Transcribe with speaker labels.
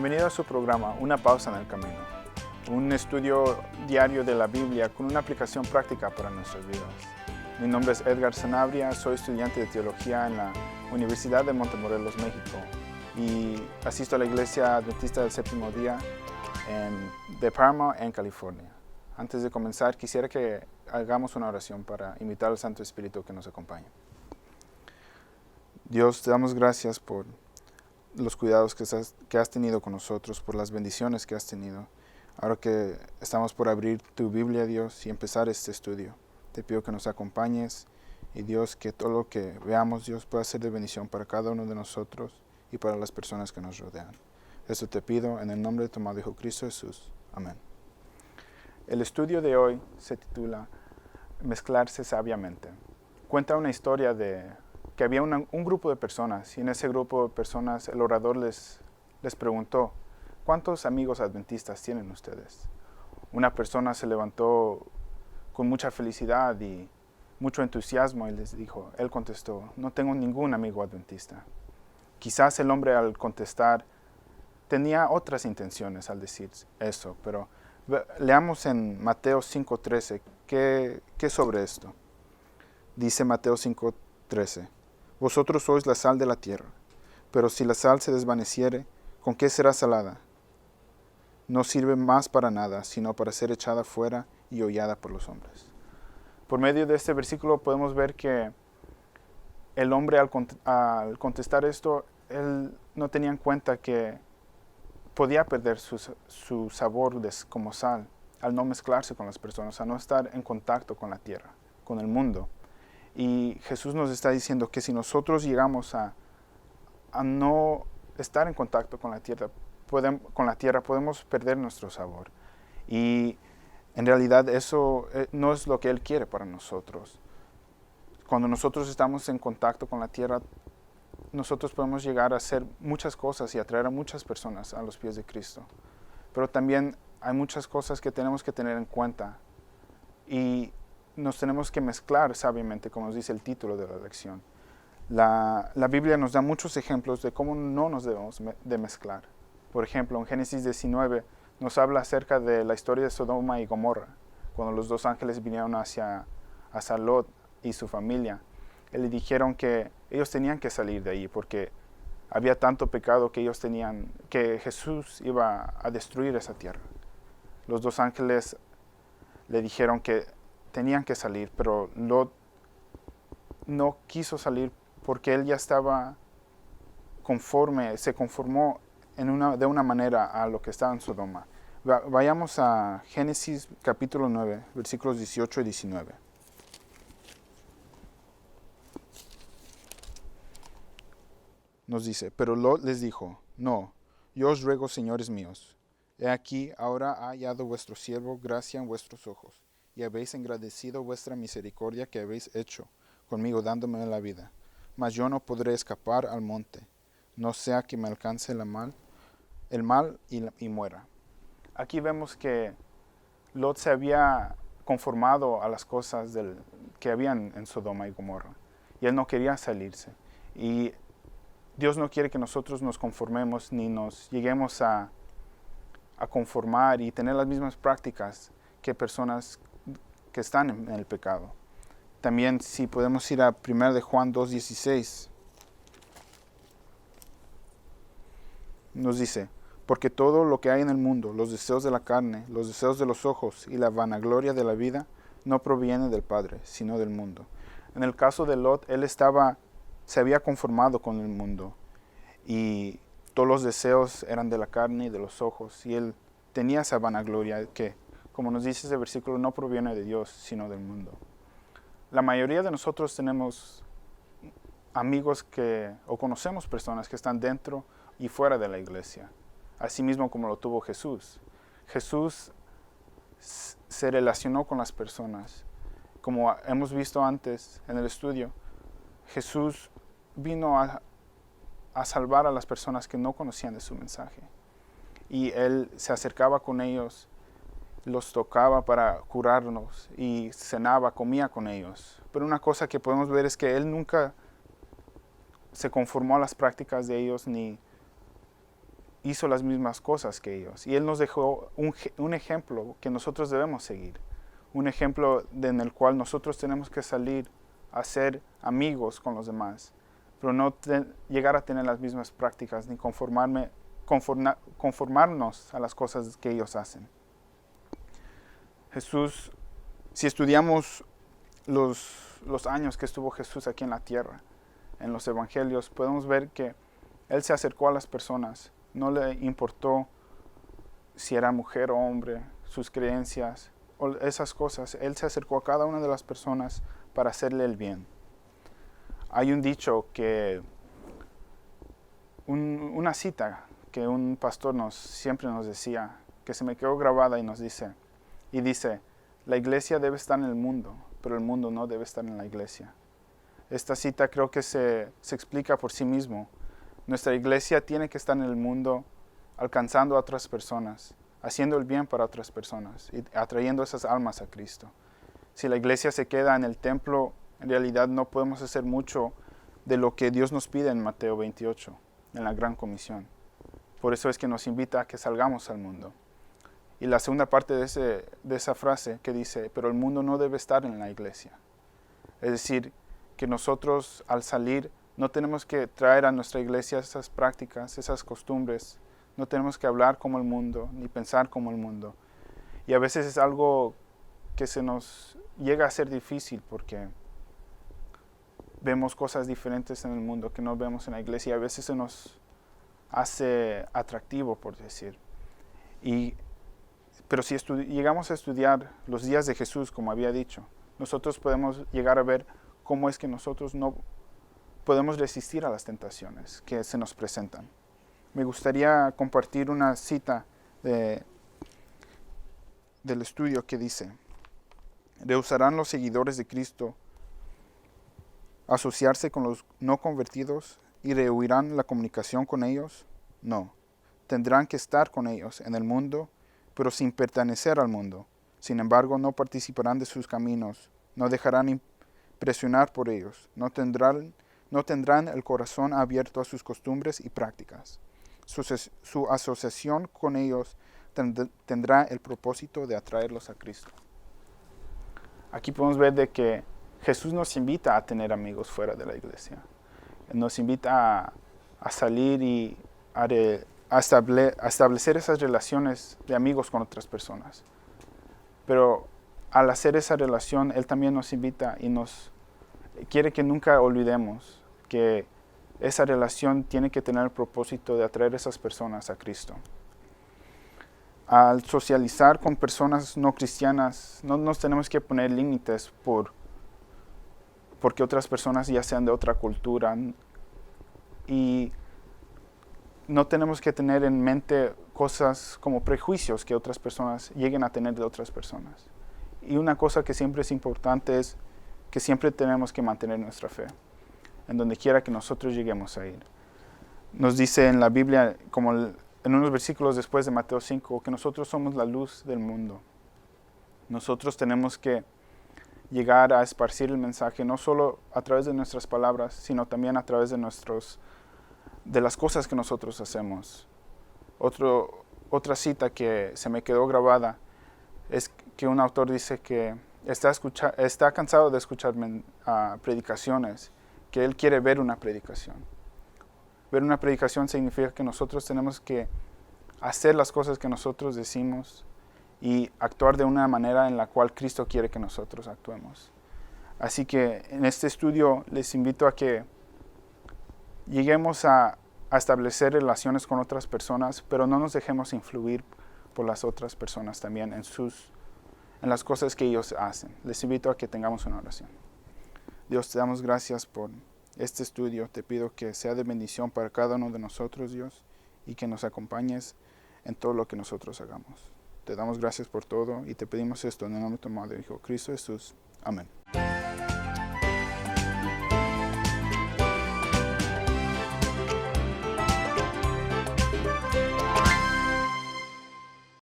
Speaker 1: Bienvenido a su programa Una pausa en el camino, un estudio diario de la Biblia con una aplicación práctica para nuestras vidas. Mi nombre es Edgar Sanabria, soy estudiante de teología en la Universidad de Montemorelos, México, y asisto a la Iglesia Adventista del Séptimo Día de Paramount, en California. Antes de comenzar, quisiera que hagamos una oración para invitar al Santo Espíritu que nos acompañe. Dios, te damos gracias por los cuidados que has tenido con nosotros, por las bendiciones que has tenido. Ahora que estamos por abrir tu Biblia, Dios, y empezar este estudio, te pido que nos acompañes y Dios, que todo lo que veamos, Dios, pueda ser de bendición para cada uno de nosotros y para las personas que nos rodean. Eso te pido en el nombre de tu amado Hijo Cristo Jesús. Amén. El estudio de hoy se titula Mezclarse sabiamente. Cuenta una historia de que había un grupo de personas, y en ese grupo de personas el orador les preguntó: ¿cuántos amigos adventistas tienen ustedes? Una persona se levantó con mucha felicidad y mucho entusiasmo y él contestó: no tengo ningún amigo adventista. Quizás el hombre, al contestar, tenía otras intenciones al decir eso, pero leamos en Mateo 5:13 qué sobre esto. Dice Mateo 5:13: Vosotros sois la sal de la tierra, pero si la sal se desvaneciere, ¿con qué será salada? No sirve más para nada, sino para ser echada fuera y hollada por los hombres. Por medio de este versículo podemos ver que el hombre, al contestar esto, él no tenía en cuenta que podía perder su sabor como sal al no mezclarse con las personas, al no estar en contacto con la tierra, con el mundo. Y Jesús nos está diciendo que si nosotros llegamos a no estar en contacto con la tierra, podemos perder nuestro sabor. Y en realidad eso no es lo que Él quiere para nosotros. Cuando nosotros estamos en contacto con la tierra, nosotros podemos llegar a hacer muchas cosas y atraer a muchas personas a los pies de Cristo. Pero también hay muchas cosas que tenemos que tener en cuenta y nos tenemos que mezclar sabiamente, como nos dice el título de la lección. La Biblia nos da muchos ejemplos de cómo no nos debemos de mezclar. Por ejemplo, en Génesis 19 nos habla acerca de la historia de Sodoma y Gomorra, cuando los dos ángeles vinieron hacia Lot y su familia. Y le dijeron que ellos tenían que salir de ahí porque había tanto pecado que que Jesús iba a destruir esa tierra. Los dos ángeles le dijeron que tenían que salir, pero Lot no quiso salir porque él ya estaba se conformó de una manera a lo que estaba en Sodoma. Vayamos a Génesis capítulo 9, versículos 18 y 19. Nos dice: pero Lot les dijo: no, yo os ruego, señores míos, he aquí, ahora ha hallado vuestro siervo gracia en vuestros ojos, y habéis engrandecido vuestra misericordia que habéis hecho conmigo dándome la vida. Mas yo no podré escapar al monte, no sea que me alcance el mal y muera. Aquí vemos que Lot se había conformado a las cosas que habían en Sodoma y Gomorra, y él no quería salirse. Y Dios no quiere que nosotros nos conformemos ni nos lleguemos a conformar y tener las mismas prácticas que personas que están en el pecado. También, si podemos ir a 1 de Juan 2:16, nos dice: porque todo lo que hay en el mundo, los deseos de la carne, los deseos de los ojos y la vanagloria de la vida, no proviene del Padre, sino del mundo. En el caso de Lot, él se había conformado con el mundo y todos los deseos eran de la carne y de los ojos, y él tenía esa vanagloria que, como nos dice ese versículo, no proviene de Dios, sino del mundo. La mayoría de nosotros tenemos amigos o conocemos personas que están dentro y fuera de la iglesia, así mismo como lo tuvo Jesús. Jesús se relacionó con las personas. Como hemos visto antes en el estudio, Jesús vino a salvar a las personas que no conocían de su mensaje. Y Él se acercaba con ellos, los tocaba para curarnos y cenaba, comía con ellos. Pero una cosa que podemos ver es que Él nunca se conformó a las prácticas de ellos ni hizo las mismas cosas que ellos. Y Él nos dejó un ejemplo que nosotros debemos seguir. Un ejemplo en el cual nosotros tenemos que salir a ser amigos con los demás, pero no llegar a tener las mismas prácticas ni conformarnos a las cosas que ellos hacen. Jesús, si estudiamos los años que estuvo Jesús aquí en la tierra, en los evangelios, podemos ver que Él se acercó a las personas, no le importó si era mujer o hombre, sus creencias o esas cosas. Él se acercó a cada una de las personas para hacerle el bien. Hay un dicho una cita que un pastor siempre nos decía, que se me quedó grabada y dice, la iglesia debe estar en el mundo, pero el mundo no debe estar en la iglesia. Esta cita creo que se explica por sí mismo. Nuestra iglesia tiene que estar en el mundo alcanzando a otras personas, haciendo el bien para otras personas y atrayendo esas almas a Cristo. Si la iglesia se queda en el templo, en realidad no podemos hacer mucho de lo que Dios nos pide en Mateo 28, en la Gran Comisión. Por eso es que nos invita a que salgamos al mundo. Y la segunda parte de esa frase que dice, pero el mundo no debe estar en la iglesia. Es decir, que nosotros al salir no tenemos que traer a nuestra iglesia esas prácticas, esas costumbres. No tenemos que hablar como el mundo, ni pensar como el mundo. Y a veces es algo que se nos llega a ser difícil porque vemos cosas diferentes en el mundo que no vemos en la iglesia. Y a veces se nos hace atractivo, por decir. Pero si llegamos a estudiar los días de Jesús, como había dicho, nosotros podemos llegar a ver cómo es que nosotros no podemos resistir a las tentaciones que se nos presentan. Me gustaría compartir una cita del estudio que dice, ¿rehusarán los seguidores de Cristo asociarse con los no convertidos y rehuirán la comunicación con ellos? No, tendrán que estar con ellos en el mundo, pero sin pertenecer al mundo. Sin embargo, no participarán de sus caminos, no dejarán impresionar por ellos, no tendrán el corazón abierto a sus costumbres y prácticas. Su asociación con ellos tendrá el propósito de atraerlos a Cristo. Aquí podemos ver de que Jesús nos invita a tener amigos fuera de la iglesia. Nos invita a salir y a establecer esas relaciones de amigos con otras personas. Pero al hacer esa relación, Él también nos invita y nos quiere que nunca olvidemos que esa relación tiene que tener el propósito de atraer a esas personas a Cristo. Al socializar con personas no cristianas, no nos tenemos que poner límites porque otras personas ya sean de otra cultura. Y no tenemos que tener en mente cosas como prejuicios que otras personas lleguen a tener de otras personas. Y una cosa que siempre es importante es que siempre tenemos que mantener nuestra fe, en donde quiera que nosotros lleguemos a ir. Nos dice en la Biblia, como en unos versículos después de Mateo 5, que nosotros somos la luz del mundo. Nosotros tenemos que llegar a esparcir el mensaje, no solo a través de nuestras palabras, sino también a través de las cosas que nosotros hacemos. Otra cita que se me quedó grabada es que un autor dice que está cansado de escuchar predicaciones, que él quiere ver una predicación. Ver una predicación significa que nosotros tenemos que hacer las cosas que nosotros decimos y actuar de una manera en la cual Cristo quiere que nosotros actuemos. Así que en este estudio les invito a que lleguemos a establecer relaciones con otras personas, pero no nos dejemos influir por las otras personas también en las cosas que ellos hacen. Les invito a que tengamos una oración. Dios, te damos gracias por este estudio. Te pido que sea de bendición para cada uno de nosotros, Dios, y que nos acompañes en todo lo que nosotros hagamos. Te damos gracias por todo y te pedimos esto en el nombre de tu amado Hijo, Cristo Jesús. Amén.